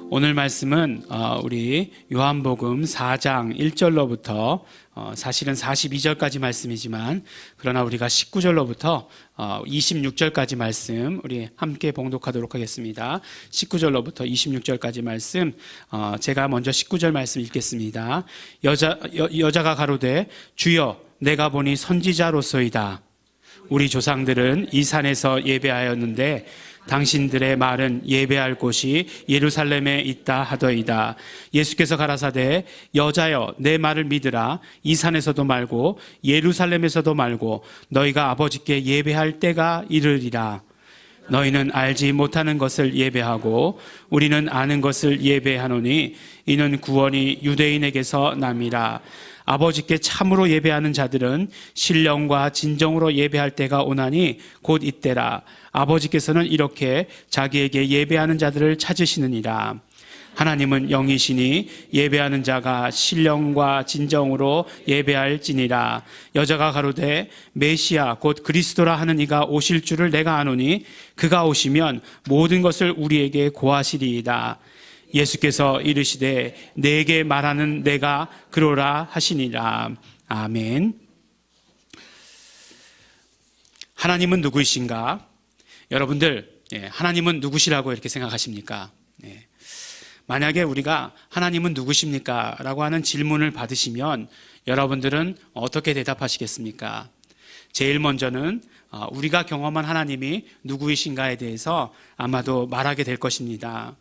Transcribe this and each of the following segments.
오늘 말씀은 우리 요한복음 4장 1절로부터 사실은 42절까지 말씀이지만 그러나 우리가 19절로부터 26절까지 말씀 우리 함께 봉독하도록 하겠습니다. 19절로부터 26절까지 말씀 제가 먼저 19절 말씀 읽겠습니다. 여자가 가로되 주여 내가 보니 선지자로소이다. 우리 조상들은 이 산에서 예배하였는데 당신들의 말은 예배할 곳이 예루살렘에 있다 하더이다. 예수께서 가라사대 여자여 내 말을 믿으라. 이 산에서도 말고 예루살렘에서도 말고 너희가 아버지께 예배할 때가 이르리라. 너희는 알지 못하는 것을 예배하고 우리는 아는 것을 예배하노니 이는 구원이 유대인에게서 남이라. 아버지께 참으로 예배하는 자들은 신령과 진정으로 예배할 때가 오나니 곧 이때라. 아버지께서는 이렇게 자기에게 예배하는 자들을 찾으시느니라. 하나님은 영이시니 예배하는 자가 신령과 진정으로 예배할지니라. 여자가 가로되 메시아 곧 그리스도라 하는 이가 오실 줄을 내가 아노니 그가 오시면 모든 것을 우리에게 고하시리이다. 예수께서 이르시되 내게 말하는 내가 그러라 하시니라. 아멘. 하나님은 누구이신가? 여러분들 하나님은 누구시라고 이렇게 생각하십니까? 만약에 우리가 하나님은 누구십니까? 라고 하는 질문을 받으시면 여러분들은 어떻게 대답하시겠습니까? 제일 먼저는 우리가 경험한 하나님이 누구이신가에 대해서 아마도 말하게 될 것입니다.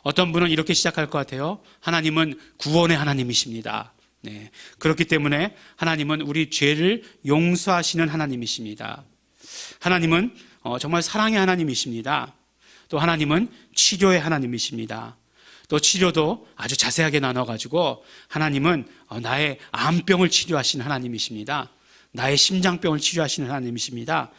어떤 분은 이렇게 시작할 것 같아요. 하나님은 구원의 하나님이십니다. 그렇기 때문에 하나님은 우리 죄를 용서하시는 하나님이십니다. 하나님은 정말 사랑의 하나님이십니다. 또 하나님은 치료의 하나님이십니다. 또 치료도 아주 자세하게 나눠가지고 하나님은 나의 암병을 치료하시는 하나님이십니다. 나의 심장병을 치료하시는 하나님이십니다.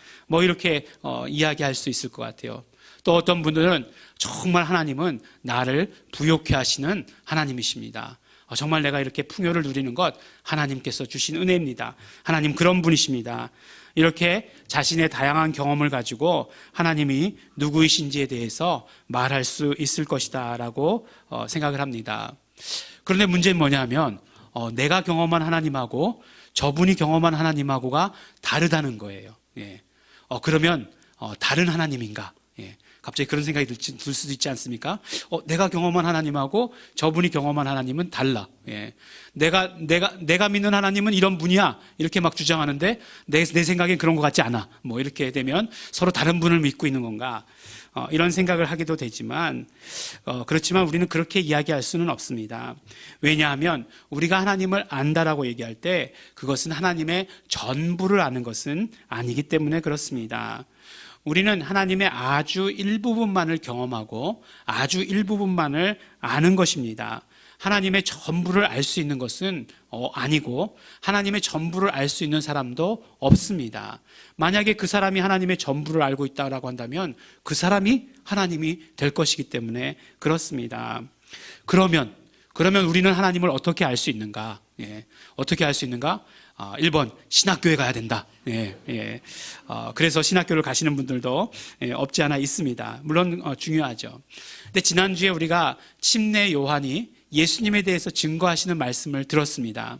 이렇게 이야기할 수 있을 것 같아요. 또 어떤 분들은 정말 하나님은 나를 부욕해 하시는 하나님이십니다. 정말 내가 이렇게 풍요를 누리는 것 하나님께서 주신 은혜입니다. 하나님 그런 분이십니다. 이렇게 자신의 다양한 경험을 가지고 하나님이 누구이신지에 대해서 말할 수 있을 것이다 라고 생각을 합니다. 그런데 문제는 뭐냐면 내가 경험한 하나님하고 저분이 경험한 하나님하고가 다르다는 거예요. 그러면 다른 하나님인가? 갑자기 그런 생각이 들 수도 있지 않습니까? 내가 경험한 하나님하고 저분이 경험한 하나님은 달라. 내가 믿는 하나님은 이런 분이야. 이렇게 막 주장하는데 내 생각엔 그런 것 같지 않아. 이렇게 되면 서로 다른 분을 믿고 있는 건가? 이런 생각을 하기도 되지만 그렇지만 우리는 그렇게 이야기할 수는 없습니다. 왜냐하면 우리가 하나님을 안다라고 얘기할 때 그것은 하나님의 전부를 아는 것은 아니기 때문에 그렇습니다. 우리는 하나님의 아주 일부분만을 경험하고 아주 일부분만을 아는 것입니다. 하나님의 전부를 알 수 있는 것은 아니고 하나님의 전부를 알 수 있는 사람도 없습니다. 만약에 그 사람이 하나님의 전부를 알고 있다고 한다면 그 사람이 하나님이 될 것이기 때문에 그렇습니다. 그러면 우리는 하나님을 어떻게 알 수 있는가? 어떻게 알 수 있는가? 1번 신학교에 가야 된다. 그래서 신학교를 가시는 분들도 없지 않아 있습니다. 물론 중요하죠. 근데 지난주에 우리가 침례 요한이 예수님에 대해서 증거하시는 말씀을 들었습니다.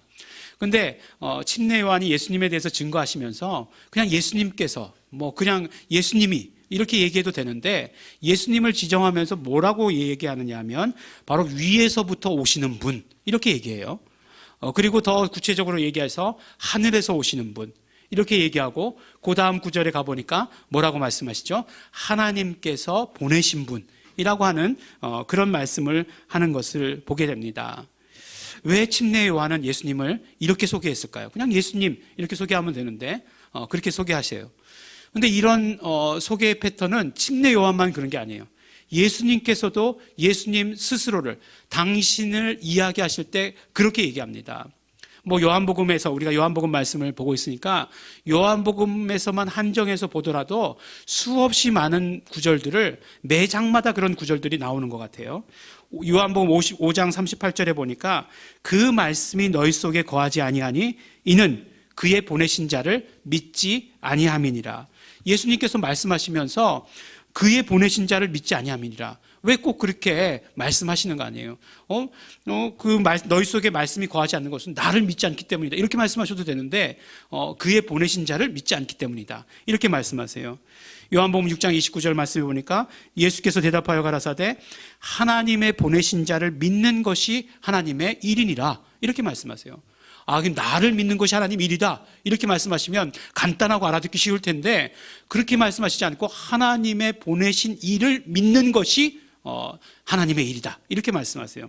근데 침례 요한이 예수님에 대해서 증거하시면서 그냥 예수님께서 그냥 예수님이 이렇게 얘기해도 되는데 예수님을 지정하면서 뭐라고 얘기하느냐 하면 바로 위에서부터 오시는 분 이렇게 얘기해요. 그리고 더 구체적으로 얘기해서 하늘에서 오시는 분 이렇게 얘기하고 그 다음 구절에 가보니까 뭐라고 말씀하시죠? 하나님께서 보내신 분이라고 하는 그런 말씀을 하는 것을 보게 됩니다. 왜 침례 요한은 예수님을 이렇게 소개했을까요? 그냥 예수님 이렇게 소개하면 되는데 그렇게 소개하세요. 그런데 이런 소개의 패턴은 침례 요한만 그런 게 아니에요. 예수님께서도 예수님 스스로를 당신을 이야기하실 때 그렇게 얘기합니다. 요한복음에서 우리가 요한복음 말씀을 보고 있으니까 요한복음에서만 한정해서 보더라도 수없이 많은 구절들을 매 장마다 그런 구절들이 나오는 것 같아요. 요한복음 5장 38절에 보니까 그 말씀이 너희 속에 거하지 아니하니 이는 그의 보내신 자를 믿지 아니함이니라. 예수님께서 말씀하시면서 그의 보내신 자를 믿지 아니함이니라. 왜 꼭 그렇게 말씀하시는 거 아니에요? 너희 속에 말씀이 거하지 않는 것은 나를 믿지 않기 때문이다. 이렇게 말씀하셔도 되는데, 그의 보내신 자를 믿지 않기 때문이다. 이렇게 말씀하세요. 요한복음 6장 29절 말씀해 보니까 예수께서 대답하여 가라사대 하나님의 보내신 자를 믿는 것이 하나님의 일이니라. 이렇게 말씀하세요. 그럼 나를 믿는 것이 하나님 일이다. 이렇게 말씀하시면 간단하고 알아듣기 쉬울 텐데 그렇게 말씀하시지 않고 하나님의 보내신 일을 믿는 것이 하나님의 일이다. 이렇게 말씀하세요.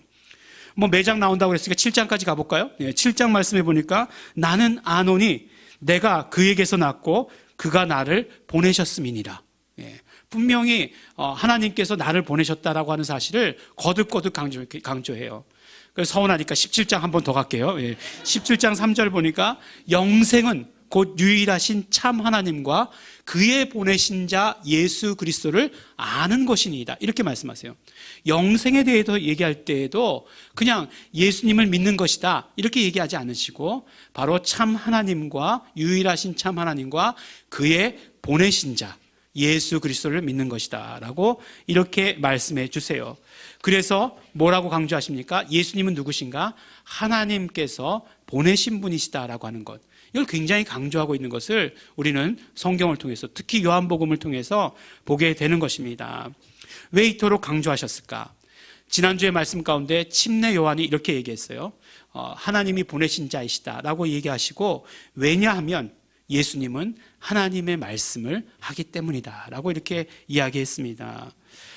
매장 나온다고 그랬으니까 7장까지 가볼까요? 7장 말씀해 보니까 나는 아노니 내가 그에게서 났고 그가 나를 보내셨음이니라. 분명히 하나님께서 나를 보내셨다라고 하는 사실을 거듭거듭 강조해요. 그래서 서운하니까 17장 한 번 더 갈게요. 17장 3절 보니까 영생은 곧 유일하신 참 하나님과 그의 보내신 자 예수 그리스도를 아는 것이니이다. 이렇게 말씀하세요. 영생에 대해서 얘기할 때에도 그냥 예수님을 믿는 것이다. 이렇게 얘기하지 않으시고 바로 참 하나님과 유일하신 참 하나님과 그의 보내신 자 예수 그리스도를 믿는 것이다 라고 이렇게 말씀해 주세요. 그래서 뭐라고 강조하십니까? 예수님은 누구신가? 하나님께서 보내신 분이시다라고 하는 것. 이걸 굉장히 강조하고 있는 것을 우리는 성경을 통해서 특히 요한복음을 통해서 보게 되는 것입니다. 왜 이토록 강조하셨을까? 지난주의 말씀 가운데 침례 요한이 이렇게 얘기했어요. 하나님이 보내신 자이시다라고 얘기하시고 왜냐하면 예수님은 하나님의 말씀을 하기 때문이다라고 이렇게 이야기했습니다.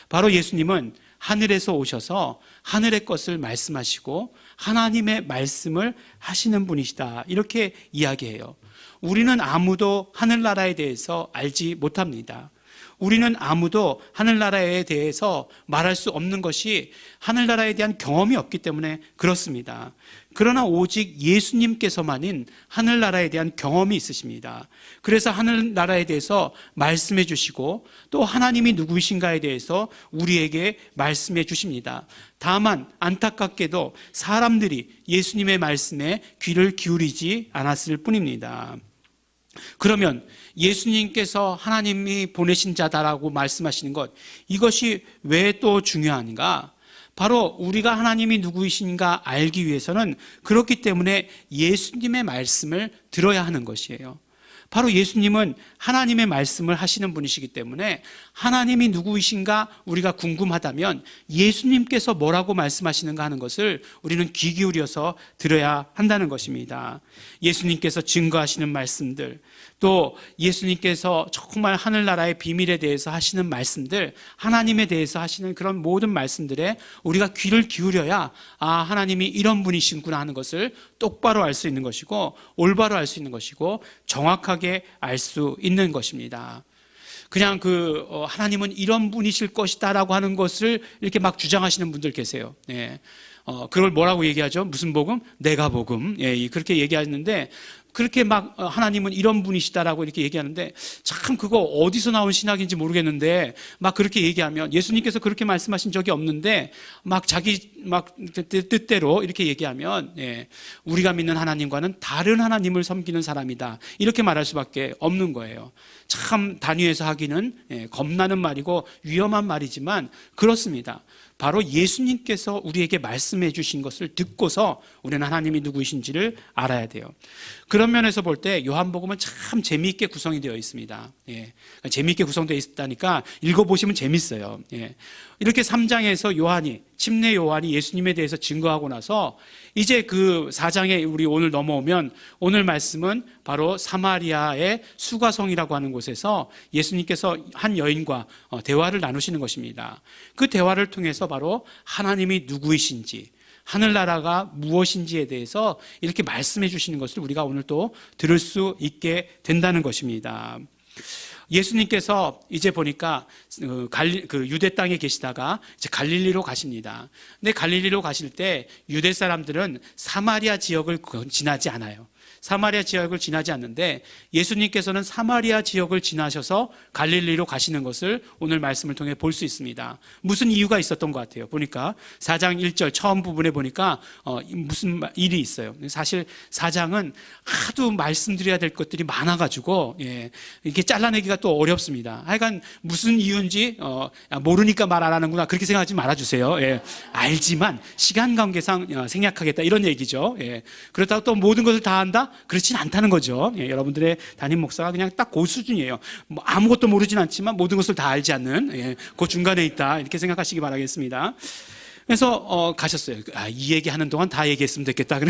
바로 예수님은 하늘에서 오셔서 하늘의 것을 말씀하시고 하나님의 말씀을 하시는 분이시다 이렇게 이야기해요. 우리는 아무도 하늘나라에 대해서 알지 못합니다. 우리는 아무도 하늘나라에 대해서 말할 수 없는 것이 하늘나라에 대한 경험이 없기 때문에 그렇습니다. 그러나 오직 예수님께서만인 하늘나라에 대한 경험이 있으십니다. 그래서 하늘나라에 대해서 말씀해 주시고 또 하나님이 누구이신가에 대해서 우리에게 말씀해 주십니다. 다만 안타깝게도 사람들이 예수님의 말씀에 귀를 기울이지 않았을 뿐입니다. 그러면 예수님께서 하나님이 보내신 자다라고 말씀하시는 것, 이것이 왜 또 중요한가? 바로 우리가 하나님이 누구이신가 알기 위해서는 그렇기 때문에 예수님의 말씀을 들어야 하는 것이에요. 바로 예수님은 하나님의 말씀을 하시는 분이시기 때문에 하나님이 누구이신가 우리가 궁금하다면 예수님께서 뭐라고 말씀하시는가 하는 것을 우리는 귀 기울여서 들어야 한다는 것입니다. 예수님께서 증거하시는 말씀들, 또 예수님께서 정말 하늘나라의 비밀에 대해서 하시는 말씀들, 하나님에 대해서 하시는 그런 모든 말씀들에 우리가 귀를 기울여야 하나님이 이런 분이시구나 하는 것을 똑바로 알 수 있는 것이고 올바로 알 수 있는 것이고 정확하게 알 수 있는 것입니다. 그냥 하나님은 이런 분이실 것이다라고 하는 것을 이렇게 막 주장하시는 분들 계세요. 그걸 뭐라고 얘기하죠? 무슨 복음? 내가 복음. 그렇게 얘기하는데 그렇게 막 하나님은 이런 분이시다라고 이렇게 얘기하는데 참 그거 어디서 나온 신학인지 모르겠는데 막 그렇게 얘기하면 예수님께서 그렇게 말씀하신 적이 없는데 막 자기 막 뜻대로 이렇게 얘기하면 우리가 믿는 하나님과는 다른 하나님을 섬기는 사람이다 이렇게 말할 수밖에 없는 거예요. 참 단위에서 하기는 겁나는 말이고 위험한 말이지만 그렇습니다. 바로 예수님께서 우리에게 말씀해 주신 것을 듣고서 우리는 하나님이 누구이신지를 알아야 돼요. 그런 면에서 볼 때 요한복음은 참 재미있게 구성이 되어 있습니다. 재미있게 구성되어 있다니까 읽어보시면 재밌어요. 이렇게 3장에서 침례 요한이 예수님에 대해서 증거하고 나서 이제 그 4장에 우리 오늘 넘어오면 오늘 말씀은 바로 사마리아의 수가성이라고 하는 곳에서 예수님께서 한 여인과 대화를 나누시는 것입니다. 그 대화를 통해서 바로 하나님이 누구이신지 하늘나라가 무엇인지에 대해서 이렇게 말씀해 주시는 것을 우리가 오늘 또 들을 수 있게 된다는 것입니다. 예수님께서 이제 보니까 유대 땅에 계시다가 이제 갈릴리로 가십니다. 근데 갈릴리로 가실 때 유대 사람들은 사마리아 지역을 지나지 않아요. 사마리아 지역을 지나지 않는데 예수님께서는 사마리아 지역을 지나셔서 갈릴리로 가시는 것을 오늘 말씀을 통해 볼 수 있습니다. 무슨 이유가 있었던 것 같아요. 보니까 4장 1절 처음 부분에 보니까 무슨 일이 있어요. 사실 4장은 하도 말씀드려야 될 것들이 많아가지고 이렇게 잘라내기가 또 어렵습니다. 하여간 무슨 이유인지 모르니까 말 안 하는구나 그렇게 생각하지 말아주세요. 알지만 시간 관계상 생략하겠다 이런 얘기죠. 그렇다고 또 모든 것을 다 안다? 그렇진 않다는 거죠. 여러분들의 담임 목사가 그냥 딱 그 수준이에요. 뭐 아무것도 모르진 않지만 모든 것을 다 알지 않는 그 중간에 있다 이렇게 생각하시기 바라겠습니다. 그래서 가셨어요. 이 얘기하는 동안 다 얘기했으면 됐겠다.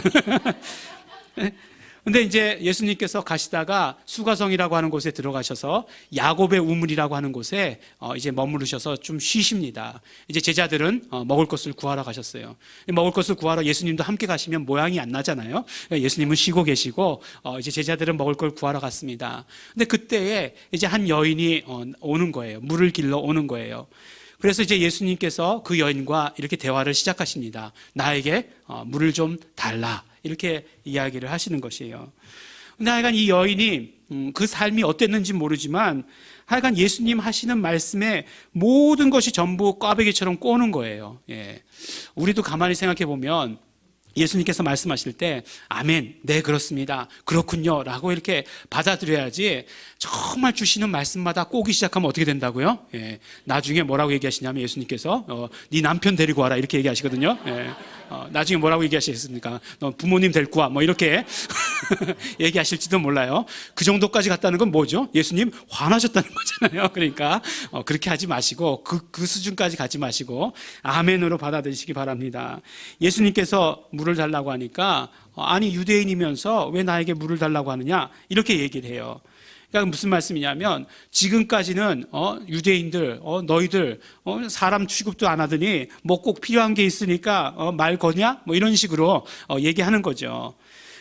근데 이제 예수님께서 가시다가 수가성이라고 하는 곳에 들어가셔서 야곱의 우물이라고 하는 곳에 이제 머무르셔서 좀 쉬십니다. 이제 제자들은 먹을 것을 구하러 가셨어요. 먹을 것을 구하러 예수님도 함께 가시면 모양이 안 나잖아요. 예수님은 쉬고 계시고 이제 제자들은 먹을 걸 구하러 갔습니다. 근데 그때에 이제 한 여인이 오는 거예요. 물을 길러 오는 거예요. 그래서 이제 예수님께서 그 여인과 이렇게 대화를 시작하십니다. 나에게 물을 좀 달라. 이렇게 이야기를 하시는 것이에요. 근데 하여간 이 여인이 그 삶이 어땠는지 모르지만 하여간 예수님 하시는 말씀에 모든 것이 전부 꽈배기처럼 꼬는 거예요. 우리도 가만히 생각해 보면 예수님께서 말씀하실 때 아멘, 네 그렇습니다, 그렇군요 라고 이렇게 받아들여야지 정말 주시는 말씀마다 꼬기 시작하면 어떻게 된다고요? 나중에 뭐라고 얘기하시냐면 예수님께서 네 남편 데리고 와라 이렇게 얘기하시거든요. 나중에 뭐라고 얘기하시겠습니까? 너 부모님 데리고 와 뭐 이렇게 얘기하실지도 몰라요. 그 정도까지 갔다는 건 뭐죠? 예수님 화나셨다는 거잖아요. 그러니까 그렇게 하지 마시고 그 수준까지 가지 마시고 아멘으로 받아들이시기 바랍니다. 예수님께서 물을 달라고 하니까 아니 유대인이면서 왜 나에게 물을 달라고 하느냐 이렇게 얘기를 해요. 그러니까 무슨 말씀이냐면 지금까지는 유대인들 너희들 사람 취급도 안 하더니 뭐 꼭 필요한 게 있으니까 말 거냐 뭐 이런 식으로 얘기하는 거죠.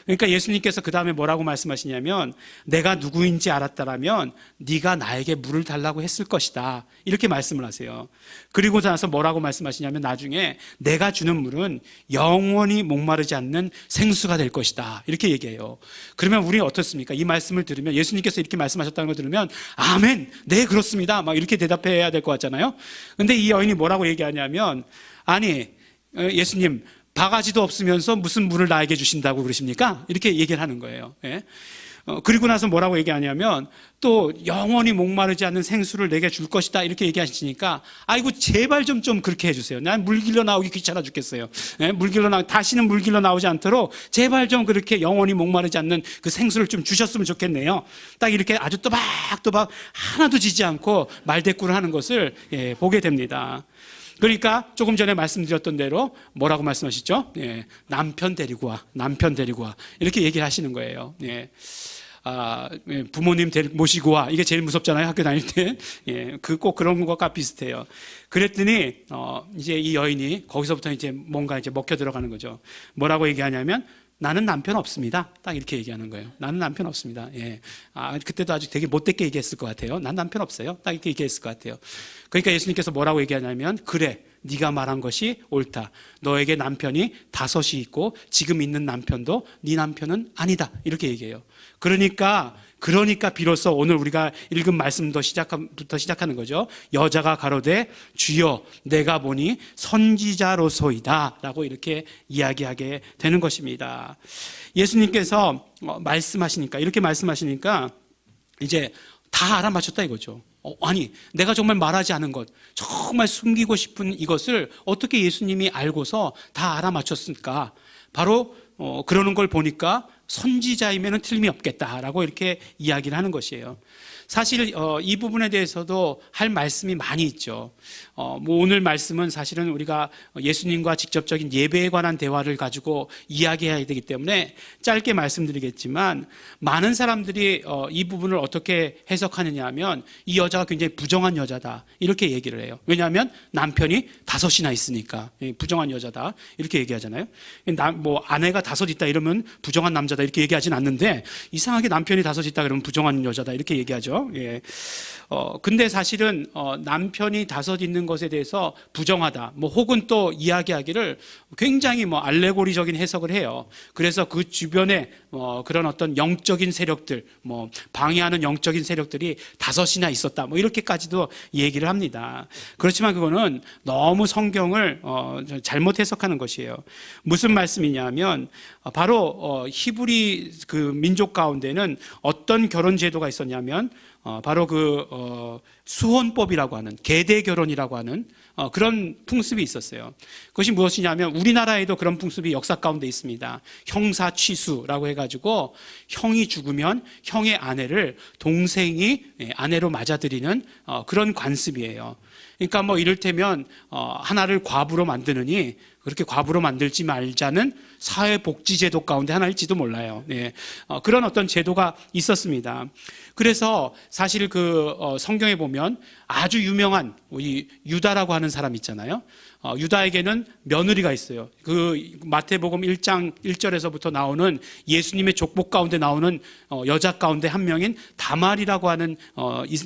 그러니까 예수님께서 그 다음에 뭐라고 말씀하시냐면 내가 누구인지 알았다라면 네가 나에게 물을 달라고 했을 것이다 이렇게 말씀을 하세요. 그리고 나서 뭐라고 말씀하시냐면 나중에 내가 주는 물은 영원히 목마르지 않는 생수가 될 것이다 이렇게 얘기해요. 그러면 우리 어떻습니까? 이 말씀을 들으면 예수님께서 이렇게 말씀하셨다는 걸 들으면 아멘, 네 그렇습니다 막 이렇게 대답해야 될 것 같잖아요. 근데 이 여인이 뭐라고 얘기하냐면 아니 예수님 바가지도 없으면서 무슨 물을 나에게 주신다고 그러십니까? 이렇게 얘기를 하는 거예요. 그리고 나서 뭐라고 얘기하냐면 또 영원히 목마르지 않는 생수를 내게 줄 것이다 이렇게 얘기하시니까 아이고 제발 좀 그렇게 해주세요. 난 물 길러 나오기 귀찮아 죽겠어요. 다시는 물 길러 나오지 않도록 제발 좀 그렇게 영원히 목마르지 않는 그 생수를 좀 주셨으면 좋겠네요. 딱 이렇게 아주 또박또박 하나도 지지 않고 말대꾸를 하는 것을 보게 됩니다. 그러니까 조금 전에 말씀드렸던 대로 뭐라고 말씀하시죠? 남편 데리고 와, 남편 데리고 와 이렇게 얘기를 하시는 거예요. 부모님 모시고 와 이게 제일 무섭잖아요 학교 다닐 때. 꼭 그런 것과 비슷해요. 그랬더니 이제 이 여인이 거기서부터 이제 뭔가 이제 먹혀 들어가는 거죠. 뭐라고 얘기하냐면 나는 남편 없습니다. 딱 이렇게 얘기하는 거예요. 나는 남편 없습니다. 그때도 아주 되게 못되게 얘기했을 것 같아요. 난 남편 없어요. 딱 이렇게 얘기했을 것 같아요. 그러니까 예수님께서 뭐라고 얘기하냐면 그래, 네가 말한 것이 옳다. 너에게 남편이 5이 있고 지금 있는 남편도 네 남편은 아니다. 이렇게 얘기해요. 그러니까 비로소 오늘 우리가 읽은 말씀부터 시작하는 거죠. 여자가 가로되 주여 내가 보니 선지자로소이다 라고 이렇게 이야기하게 되는 것입니다. 예수님께서 이렇게 말씀하시니까 이제 다 알아맞혔다 이거죠. 아니 내가 정말 말하지 않은 것, 정말 숨기고 싶은 이것을 어떻게 예수님이 알고서 다 알아맞혔을까? 바로 그러는 걸 보니까 선지자이면 틀림이 없겠다라고 이렇게 이야기를 하는 것이에요. 사실 이 부분에 대해서도 할 말씀이 많이 있죠. 오늘 말씀은 사실은 우리가 예수님과 직접적인 예배에 관한 대화를 가지고 이야기해야 되기 때문에 짧게 말씀드리겠지만 많은 사람들이 이 부분을 어떻게 해석하느냐 하면 이 여자가 굉장히 부정한 여자다 이렇게 얘기를 해요. 왜냐하면 남편이 5이나 있으니까 부정한 여자다 이렇게 얘기하잖아요. 뭐 아내가 5 있다 이러면 부정한 남자다 이렇게 얘기하진 않는데 이상하게 남편이 5 있다 그러면 부정한 여자다 이렇게 얘기하죠. 근데 사실은 남편이 5 있는 것에 대해서 부정하다 혹은 또 이야기하기를 굉장히 알레고리적인 해석을 해요. 그래서 그 주변에 그런 어떤 영적인 세력들, 방해하는 영적인 세력들이 5이나 있었다. 이렇게까지도 얘기를 합니다. 그렇지만 그거는 너무 성경을 잘못 해석하는 것이에요. 무슨 말씀이냐면 바로 히브리 그 민족 가운데는 어떤 결혼 제도가 있었냐면 바로 수혼법이라고 하는 계대 결혼이라고 하는 그런 풍습이 있었어요. 그것이 무엇이냐면 우리나라에도 그런 풍습이 역사 가운데 있습니다. 형사취수라고 해가지고 형이 죽으면 형의 아내를 동생이 아내로 맞아들이는 그런 관습이에요. 그러니까 이를테면 하나를 과부로 만드느니 그렇게 과부로 만들지 말자는 사회복지제도 가운데 하나일지도 몰라요. 그런 어떤 제도가 있었습니다. 그래서 사실 성경에 보면 아주 유명한 이 유다라고 하는 사람 있잖아요. 유다에게는 며느리가 있어요. 마태복음 1장 1절에서부터 나오는 예수님의 족복 가운데 나오는 여자 가운데 한 명인 다말이라고 하는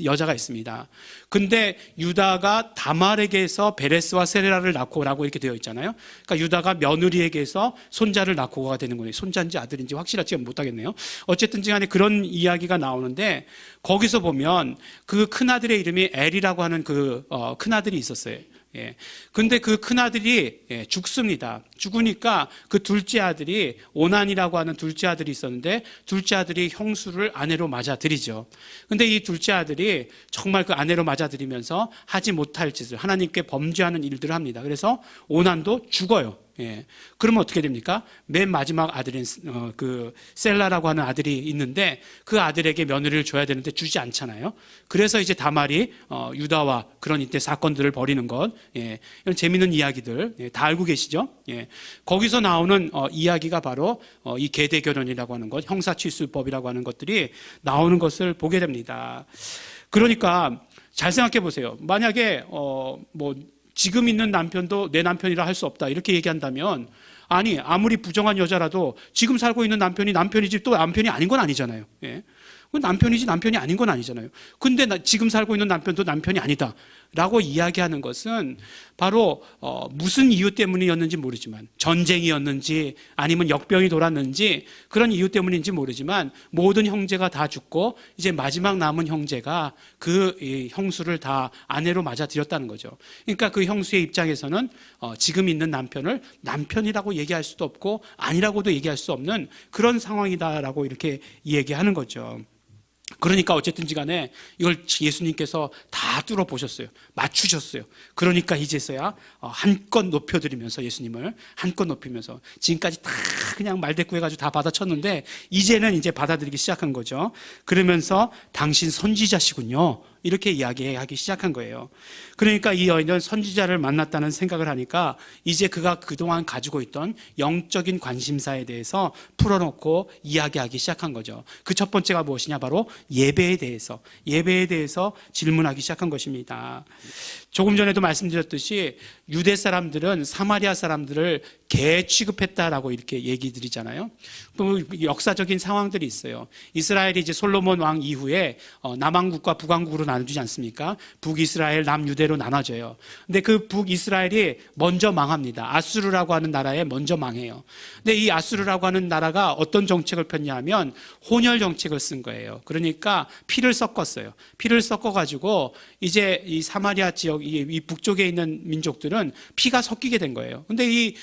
여자가 있습니다. 근데 유다가 다말에게서 베레스와 세레라를 낳고라고 이렇게 되어 있잖아요. 그러니까 유다가 며느리에게서 손자를 낳고가 되는 거예요. 손자인지 아들인지 확실하지 못하겠네요. 어쨌든 간에 그런 이야기가 나오는데 거기서 보면 그 큰아들의 이름이 엘이라고 하는 큰아들이 있었어요. 근데 그 큰아들이 죽습니다. 죽으니까 그 둘째 아들이 오난이라고 하는 둘째 아들이 있었는데 둘째 아들이 형수를 아내로 맞아들이죠. 근데 이 둘째 아들이 정말 그 아내로 맞아들이면서 하지 못할 짓을 하나님께 범죄하는 일들을 합니다. 그래서 오난도 죽어요. 그러면 어떻게 됩니까? 맨 마지막 아들인 셀라라고 하는 아들이 있는데 그 아들에게 며느리를 줘야 되는데 주지 않잖아요. 그래서 이제 다말이 유다와 그런 이때 사건들을 벌이는 것, 이런 재미있는 이야기들 다 알고 계시죠? 거기서 나오는 이야기가 바로 이 계대 결혼이라고 하는 것, 형사취수법이라고 하는 것들이 나오는 것을 보게 됩니다. 그러니까 잘 생각해 보세요. 만약에 지금 있는 남편도 내 남편이라 할 수 없다 이렇게 얘기한다면 아무리 부정한 여자라도 지금 살고 있는 남편이 남편이지 또 남편이 아닌 건 아니잖아요. 남편이지 남편이 아닌 건 아니잖아요. 근데 지금 살고 있는 남편도 남편이 아니다 라고 이야기하는 것은 바로 무슨 이유 때문이었는지 모르지만 전쟁이었는지 아니면 역병이 돌았는지 그런 이유 때문인지 모르지만 모든 형제가 다 죽고 이제 마지막 남은 형제가 그 형수를 다 아내로 맞아들였다는 거죠. 그러니까 그 형수의 입장에서는 지금 있는 남편을 남편이라고 얘기할 수도 없고 아니라고도 얘기할 수 없는 그런 상황이다라고 이렇게 얘기하는 거죠. 그러니까 어쨌든지 간에 이걸 예수님께서 다 뚫어보셨어요. 맞추셨어요. 그러니까 이제서야 한껏 높여드리면서 예수님을 한껏 높이면서 지금까지 다 그냥 말대꾸 해가지고 다 받아쳤는데 이제는 이제 받아들이기 시작한 거죠. 그러면서 당신 선지자시군요. 이렇게 이야기하기 시작한 거예요. 그러니까 이 여인은 선지자를 만났다는 생각을 하니까 이제 그가 그동안 가지고 있던 영적인 관심사에 대해서 풀어놓고 이야기하기 시작한 거죠. 그 첫 번째가 무엇이냐? 바로 예배에 대해서 질문하기 시작한 것입니다. 조금 전에도 말씀드렸듯이 유대 사람들은 사마리아 사람들을 개 취급했다라고 이렇게 얘기 드리잖아요. 또 역사적인 상황들이 있어요. 이스라엘이 이제 솔로몬 왕 이후에 남왕국과 북왕국으로 나누지 않습니까? 북이스라엘, 남유대로 나눠져요. 근데 그 북이스라엘이 먼저 망합니다. 아수르라고 하는 나라에 먼저 망해요. 근데 이 아수르라고 하는 나라가 어떤 정책을 폈냐면 혼혈 정책을 쓴 거예요. 그러니까 피를 섞었어요. 피를 섞어가지고 이제 이 사마리아 지역, 이 북쪽에 있는 민족들은 피가 섞이게 된 거예요. 근데 이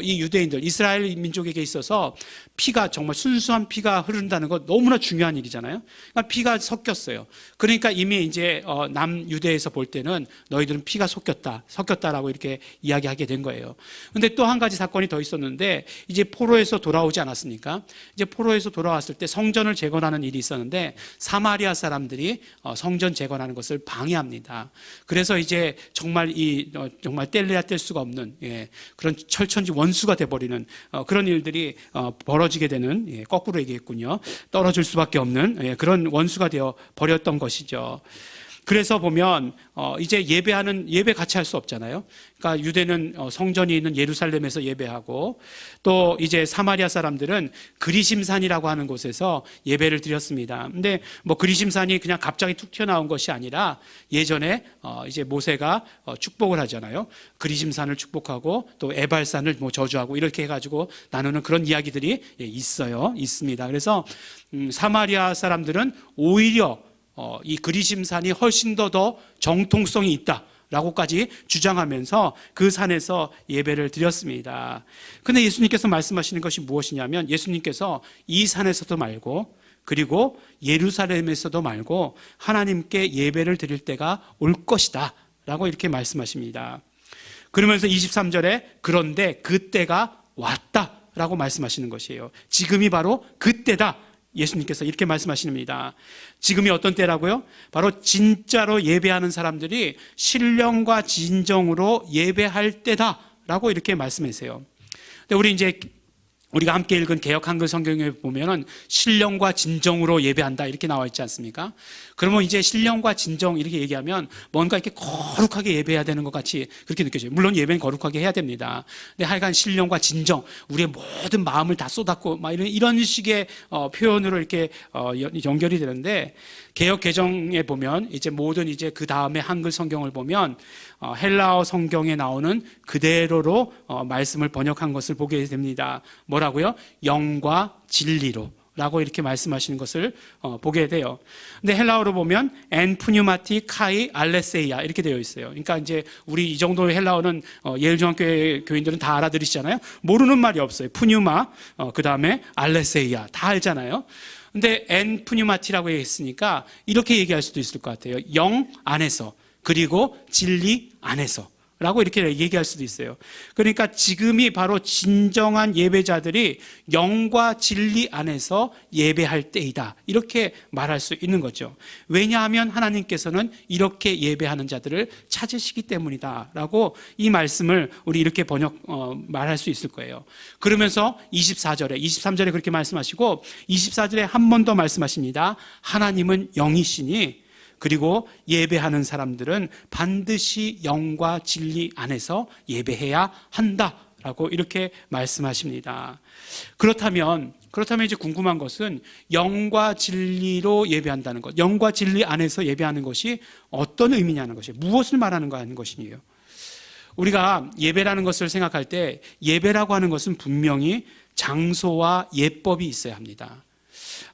유대인들, 이스라엘 민족에게 있어서 피가 정말 순수한 피가 흐른다는 것 너무나 중요한 일이잖아요. 그러니까 피가 섞였어요. 그러니까 이미 이제 남유대에서 볼 때는 너희들은 피가 섞였다라고 이렇게 이야기하게 된 거예요. 근데 또 한 가지 사건이 더 있었는데 이제 포로에서 돌아오지 않았습니까? 이제 포로에서 돌아왔을 때 성전을 재건하는 일이 있었는데 사마리아 사람들이 성전 재건하는 것을 방해합니다. 그래서 이제 정말 정말 뗄래야 뗄 수가 없는 그런 철천지 원수가 돼버리는 그런 일들이 벌어지게 되는, 거꾸로 얘기했군요. 떨어질 수밖에 없는 그런 원수가 되어 버렸던 것이죠. 그래서 보면 이제 예배 같이 할 수 없잖아요. 그러니까 유대는 성전이 있는 예루살렘에서 예배하고, 또 이제 사마리아 사람들은 그리심산이라고 하는 곳에서 예배를 드렸습니다. 근데 뭐 그리심산이 그냥 갑자기 툭 튀어나온 것이 아니라 예전에 이제 모세가 축복을 하잖아요. 그리심산을 축복하고 또 에발산을 뭐 저주하고 이렇게 해가지고 나누는 그런 이야기들이 있습니다. 그래서 사마리아 사람들은 오히려 이 그리심산이 훨씬 더 정통성이 있다라고까지 주장하면서 그 산에서 예배를 드렸습니다. 근데 예수님께서 말씀하시는 것이 무엇이냐면, 예수님께서 이 산에서도 말고 그리고 예루살렘에서도 말고 하나님께 예배를 드릴 때가 올 것이다 라고 이렇게 말씀하십니다. 그러면서 23절에 그런데 그때가 왔다 라고 말씀하시는 것이에요. 지금이 바로 그때다, 예수님께서 이렇게 말씀하십니다. 지금이 어떤 때라고요? 바로 진짜로 예배하는 사람들이 신령과 진정으로 예배할 때다라고 이렇게 말씀하세요. 근데 우리가 함께 읽은 개역 한글 성경에 보면은 신령과 진정으로 예배한다 이렇게 나와 있지 않습니까? 그러면 이제 신령과 진정 이렇게 얘기하면 뭔가 이렇게 거룩하게 예배해야 되는 것 같이 그렇게 느껴져요. 물론 예배는 거룩하게 해야 됩니다. 근데 하여간 신령과 진정, 우리의 모든 마음을 다 쏟았고 막 이런 식의 표현으로 이렇게 연결이 되는데, 개역 개정에 보면 이제 모든 이제 그 다음에 한글 성경을 보면 헬라어 성경에 나오는 그대로로 말씀을 번역한 것을 보게 됩니다. 뭐라고요? 영과 진리로 라고 이렇게 말씀하시는 것을 보게 돼요. 근데 헬라어로 보면 엔 푸뉴마티 카이 알레세이아 이렇게 되어 있어요. 그러니까 이제 우리 이 정도의 헬라어는 예일중앙교회 교인들은 다 알아들으시잖아요. 모르는 말이 없어요. 푸뉴마, 그 다음에 알레세이아 다 알잖아요. 근데 엔 푸뉴마티라고 했으니까 이렇게 얘기할 수도 있을 것 같아요. 영 안에서 그리고 진리 안에서 라고 이렇게 얘기할 수도 있어요. 그러니까 지금이 바로 진정한 예배자들이 영과 진리 안에서 예배할 때이다 이렇게 말할 수 있는 거죠. 왜냐하면 하나님께서는 이렇게 예배하는 자들을 찾으시기 때문이다 라고 이 말씀을 우리 이렇게 말할 수 있을 거예요. 그러면서 23절에 그렇게 말씀하시고 24절에 한 번 더 말씀하십니다. 하나님은 영이시니 그리고 예배하는 사람들은 반드시 영과 진리 안에서 예배해야 한다라고 이렇게 말씀하십니다. 그렇다면 이제 궁금한 것은 영과 진리로 예배한다는 것, 영과 진리 안에서 예배하는 것이 어떤 의미냐는 것이에요. 무엇을 말하는 거 하는 것이에요. 우리가 예배라는 것을 생각할 때 예배라고 하는 것은 분명히 장소와 예법이 있어야 합니다.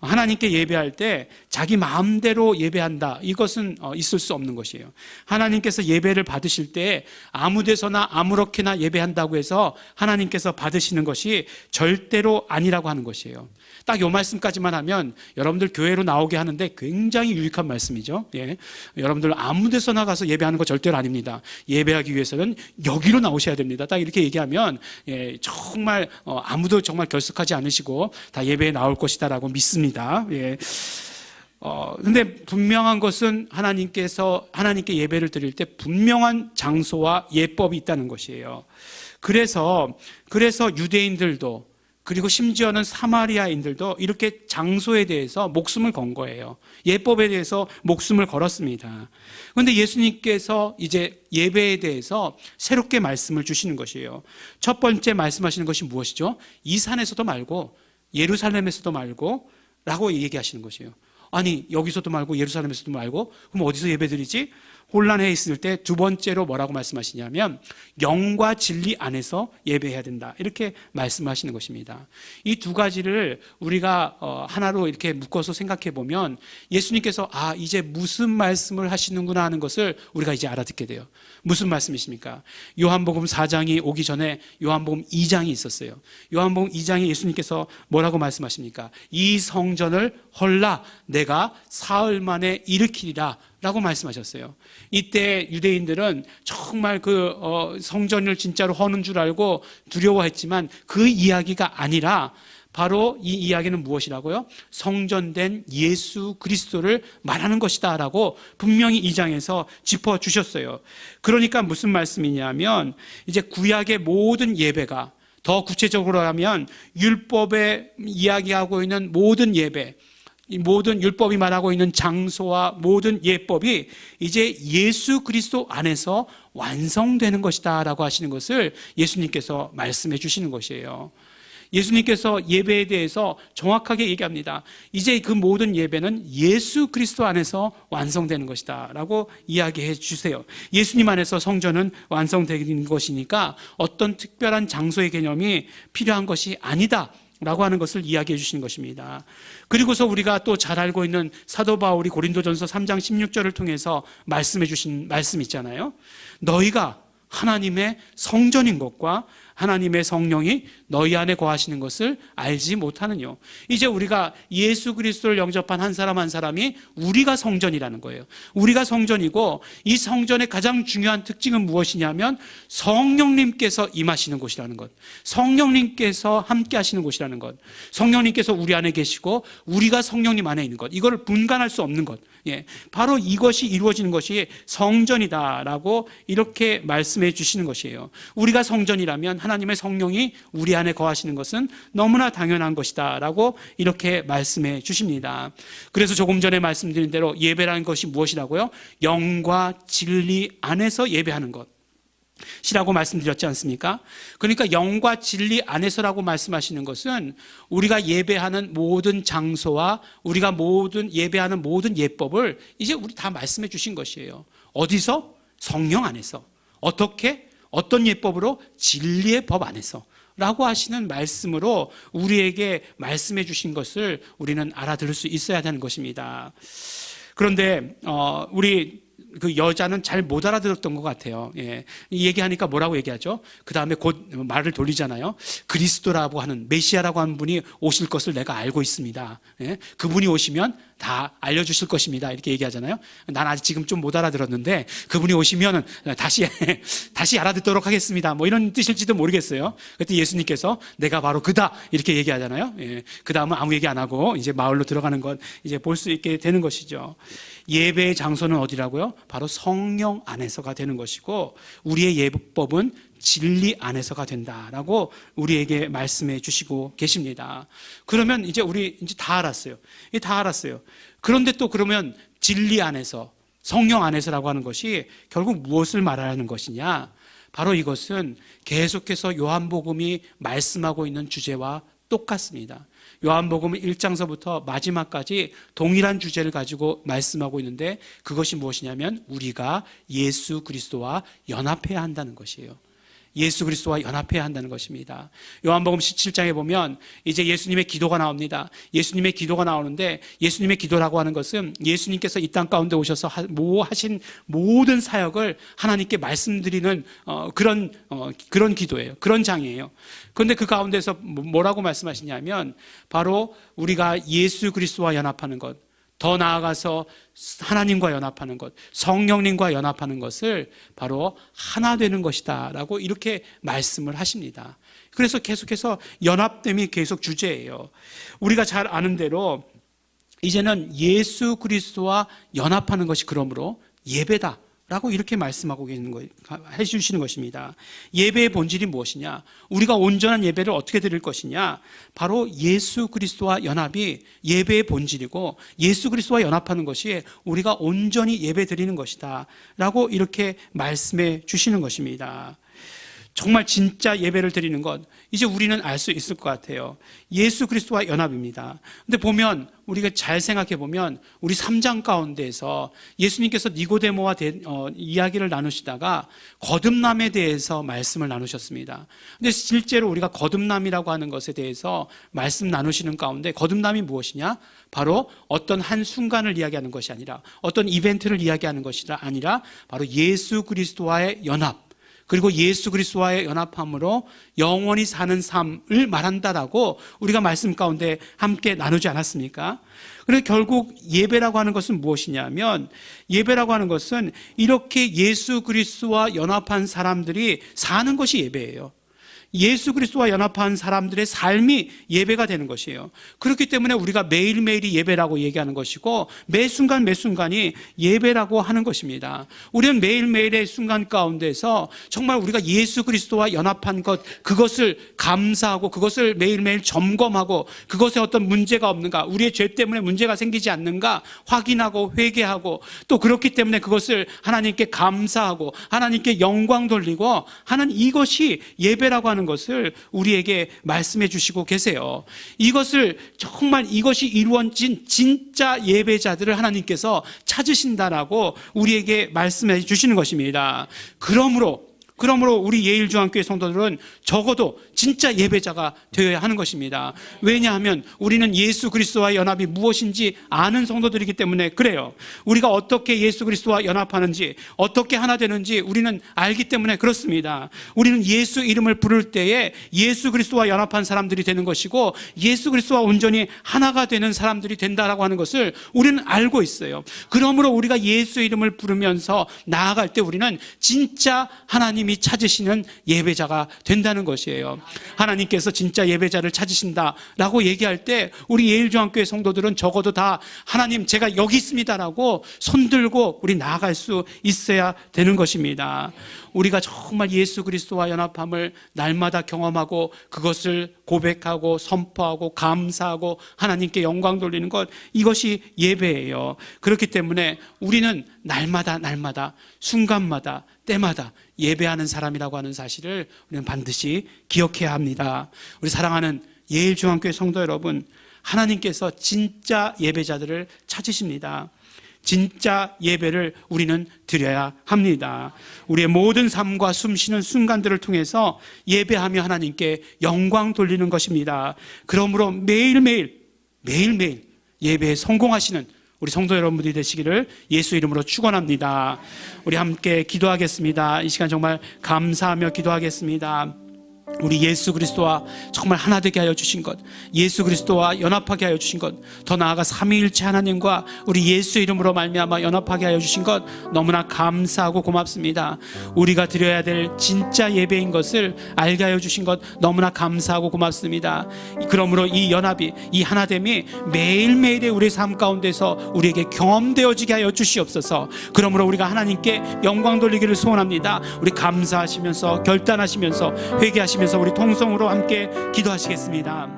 하나님께 예배할 때 자기 마음대로 예배한다, 이것은 있을 수 없는 것이에요. 하나님께서 예배를 받으실 때 아무 데서나 아무렇게나 예배한다고 해서 하나님께서 받으시는 것이 절대로 아니라고 하는 것이에요. 딱 이 말씀까지만 하면 여러분들 교회로 나오게 하는데 굉장히 유익한 말씀이죠. 여러분들 아무 데서나 가서 예배하는 거 절대로 아닙니다. 예배하기 위해서는 여기로 나오셔야 됩니다. 딱 이렇게 얘기하면 정말 아무도 정말 결석하지 않으시고 다 예배에 나올 것이다라고 믿습니다. 근데 분명한 것은 하나님께 예배를 드릴 때 분명한 장소와 예법이 있다는 것이에요. 그래서 유대인들도 그리고 심지어는 사마리아인들도 이렇게 장소에 대해서 목숨을 건 거예요. 예법에 대해서 목숨을 걸었습니다. 그런데 예수님께서 이제 예배에 대해서 새롭게 말씀을 주시는 것이에요. 첫 번째 말씀하시는 것이 무엇이죠? 이 산에서도 말고 예루살렘에서도 말고 라고 얘기하시는 것이에요. 아니, 여기서도 말고 예루살렘에서도 말고 그럼 어디서 예배드리지? 혼란해 있을 때 두 번째로 뭐라고 말씀하시냐면 영과 진리 안에서 예배해야 된다, 이렇게 말씀하시는 것입니다. 이 두 가지를 우리가 하나로 이렇게 묶어서 생각해 보면 예수님께서 이제 무슨 말씀을 하시는구나 하는 것을 우리가 이제 알아듣게 돼요. 무슨 말씀이십니까? 요한복음 4장이 오기 전에 요한복음 2장이 있었어요. 요한복음 2장에 예수님께서 뭐라고 말씀하십니까? 이 성전을 헐라 내가 사흘 만에 일으키리라 라고 말씀하셨어요. 이때 유대인들은 정말 성전을 진짜로 허는 줄 알고 두려워했지만 그 이야기가 아니라 바로 이 이야기는 무엇이라고요? 성전된 예수 그리스도를 말하는 것이다 라고 분명히 2장에서 짚어주셨어요. 그러니까 무슨 말씀이냐면 이제 구약의 모든 예배가, 더 구체적으로 하면 율법에 이야기하고 있는 모든 예배, 이 모든 율법이 말하고 있는 장소와 모든 예법이 이제 예수 그리스도 안에서 완성되는 것이다 라고 하시는 것을 예수님께서 말씀해 주시는 것이에요. 예수님께서 예배에 대해서 정확하게 얘기합니다. 이제 그 모든 예배는 예수 그리스도 안에서 완성되는 것이다 라고 이야기해 주세요. 예수님 안에서 성전은 완성되는 것이니까 어떤 특별한 장소의 개념이 필요한 것이 아니다 라고 하는 것을 이야기해 주신 것입니다. 그리고서 우리가 또 잘 알고 있는 사도 바울이 고린도전서 3장 16절을 통해서 말씀해 주신 말씀 있잖아요. 너희가 하나님의 성전인 것과 하나님의 성령이 너희 안에 거하시는 것을 알지 못하느뇨. 이제 우리가 예수 그리스도를 영접한 한 사람 한 사람이 우리가 성전이라는 거예요. 우리가 성전이고 이 성전의 가장 중요한 특징은 무엇이냐면 성령님께서 임하시는 곳이라는 것, 성령님께서 함께 하시는 곳이라는 것, 성령님께서 우리 안에 계시고 우리가 성령님 안에 있는 것, 이걸 분간할 수 없는 것, 바로 이것이 이루어지는 것이 성전이다라고 이렇게 말씀해 주시는 것이에요. 우리가 성전이라면 하나님의 성령이 우리 안에 거하시는 것은 너무나 당연한 것이다 라고 이렇게 말씀해 주십니다. 그래서 조금 전에 말씀드린 대로 예배라는 것이 무엇이라고요? 영과 진리 안에서 예배하는 것 이라고 말씀드렸지 않습니까? 그러니까 영과 진리 안에서라고 말씀하시는 것은 우리가 예배하는 모든 장소와 우리가 예배하는 모든 예법을 이제 우리 다 말씀해 주신 것이에요. 어디서? 성령 안에서. 어떻게? 어떤 예법으로? 진리의 법 안에서 라고 하시는 말씀으로 우리에게 말씀해 주신 것을 우리는 알아들을 수 있어야 되는 것입니다. 그런데 우리 그 여자는 잘 못 알아들었던 것 같아요. 이 얘기하니까 뭐라고 얘기하죠? 그 다음에 곧 말을 돌리잖아요. 그리스도라고 하는, 메시아라고 하는 분이 오실 것을 내가 알고 있습니다. 그분이 오시면 다 알려주실 것입니다. 이렇게 얘기하잖아요. 난 아직 지금 좀 못 알아들었는데 그분이 오시면 다시 알아듣도록 하겠습니다. 뭐 이런 뜻일지도 모르겠어요. 그때 예수님께서 내가 바로 그다 이렇게 얘기하잖아요. 그 다음은 아무 얘기 안 하고 이제 마을로 들어가는 것 이제 볼 수 있게 되는 것이죠. 예배의 장소는 어디라고요? 바로 성령 안에서가 되는 것이고 우리의 예법은 진리 안에서가 된다라고 우리에게 말씀해 주시고 계십니다. 그러면 이제 우리 이제 다 알았어요. 다 알았어요. 그런데 또 그러면 진리 안에서, 성령 안에서라고 하는 것이 결국 무엇을 말하는 것이냐? 바로 이것은 계속해서 요한복음이 말씀하고 있는 주제와 똑같습니다. 요한복음 1장서부터 마지막까지 동일한 주제를 가지고 말씀하고 있는데 그것이 무엇이냐면 우리가 예수 그리스도와 연합해야 한다는 것이에요. 예수 그리스도와 연합해야 한다는 것입니다. 요한복음 17장에 보면 이제 예수님의 기도가 나옵니다. 예수님의 기도가 나오는데 예수님의 기도라고 하는 것은 예수님께서 이 땅 가운데 오셔서 하신 모든 사역을 하나님께 말씀드리는 그런 기도예요. 그런 장이에요. 그런데 그 가운데서 뭐라고 말씀하시냐면 바로 우리가 예수 그리스도와 연합하는 것, 더 나아가서 하나님과 연합하는 것, 성령님과 연합하는 것을 바로 하나 되는 것이다 라고 이렇게 말씀을 하십니다. 그래서 계속해서 연합됨이 계속 주제예요. 우리가 잘 아는 대로 이제는 예수 그리스도와 연합하는 것이 그러므로 예배다 라고 이렇게 말씀하고 계시는 거, 해주시는 것입니다. 예배의 본질이 무엇이냐? 우리가 온전한 예배를 어떻게 드릴 것이냐? 바로 예수 그리스도와 연합이 예배의 본질이고 예수 그리스도와 연합하는 것이 우리가 온전히 예배 드리는 것이다 라고 이렇게 말씀해 주시는 것입니다. 정말 진짜 예배를 드리는 것, 이제 우리는 알 수 있을 것 같아요. 예수 그리스도와 연합입니다. 근데 보면 우리가 잘 생각해 보면 우리 3장 가운데에서 예수님께서 니고데모와 이야기를 나누시다가 거듭남에 대해서 말씀을 나누셨습니다. 근데 실제로 우리가 거듭남이라고 하는 것에 대해서 말씀 나누시는 가운데 거듭남이 무엇이냐? 바로 어떤 한 순간을 이야기하는 것이 아니라 어떤 이벤트를 이야기하는 것이 아니라 바로 예수 그리스도와의 연합, 그리고 예수 그리스도와의 연합함으로 영원히 사는 삶을 말한다라고 우리가 말씀 가운데 함께 나누지 않았습니까? 그래서 결국 예배라고 하는 것은 무엇이냐면 예배라고 하는 것은 이렇게 예수 그리스도와 연합한 사람들이 사는 것이 예배예요. 예수 그리스도와 연합한 사람들의 삶이 예배가 되는 것이에요. 그렇기 때문에 우리가 매일매일이 예배라고 얘기하는 것이고 매 순간 매 순간이 예배라고 하는 것입니다. 우리는 매일매일의 순간 가운데서 정말 우리가 예수 그리스도와 연합한 것, 그것을 감사하고 그것을 매일매일 점검하고 그것에 어떤 문제가 없는가, 우리의 죄 때문에 문제가 생기지 않는가 확인하고 회개하고, 또 그렇기 때문에 그것을 하나님께 감사하고 하나님께 영광 돌리고 하는 이것이 예배라고 하는 것을 우리에게 말씀해 주시고 계세요. 이것을 정말 이것이 이루어진 진짜 예배자들을 하나님께서 찾으신다라고 우리에게 말씀해 주시는 것입니다. 그러므로 우리 예일중앙교회 성도들은 적어도 진짜 예배자가 되어야 하는 것입니다. 왜냐하면 우리는 예수 그리스도와 연합이 무엇인지 아는 성도들이기 때문에 그래요. 우리가 어떻게 예수 그리스도와 연합하는지, 어떻게 하나 되는지 우리는 알기 때문에 그렇습니다. 우리는 예수 이름을 부를 때에 예수 그리스도와 연합한 사람들이 되는 것이고 예수 그리스도와 온전히 하나가 되는 사람들이 된다라고 하는 것을 우리는 알고 있어요. 그러므로 우리가 예수 이름을 부르면서 나아갈 때 우리는 진짜 하나님이 찾으시는 예배자가 된다는 것이에요. 하나님께서 진짜 예배자를 찾으신다라고 얘기할 때 우리 예일중앙교회 성도들은 적어도 다 하나님 제가 여기 있습니다라고 손들고 우리 나아갈 수 있어야 되는 것입니다. 우리가 정말 예수 그리스도와 연합함을 날마다 경험하고 그것을 고백하고 선포하고 감사하고 하나님께 영광 돌리는 것, 이것이 예배예요. 그렇기 때문에 우리는 날마다 순간마다 때마다 예배하는 사람이라고 하는 사실을 우리는 반드시 기억해야 합니다. 우리 사랑하는 예일중앙교회 성도 여러분, 하나님께서 진짜 예배자들을 찾으십니다. 진짜 예배를 우리는 드려야 합니다. 우리의 모든 삶과 숨쉬는 순간들을 통해서 예배하며 하나님께 영광 돌리는 것입니다. 그러므로 매일매일 예배에 성공하시는 우리 성도 여러분들이 되시기를 예수 이름으로 축원합니다. 우리 함께 기도하겠습니다. 이 시간 정말 감사하며 기도하겠습니다. 우리 예수 그리스도와 정말 하나 되게 하여 주신 것, 예수 그리스도와 연합하게 하여 주신 것, 더 나아가 삼위일체 하나님과 우리 예수 이름으로 말미암아 연합하게 하여 주신 것 너무나 감사하고 고맙습니다. 우리가 드려야 될 진짜 예배인 것을 알게 하여 주신 것 너무나 감사하고 고맙습니다. 그러므로 이 연합이, 이 하나됨이 매일매일의 우리의 삶 가운데서 우리에게 경험되어지게 하여 주시옵소서. 그러므로 우리가 하나님께 영광 돌리기를 소원합니다. 우리 감사하시면서 결단하시면서 회개하시면서 우리 통성으로 함께 기도하시겠습니다.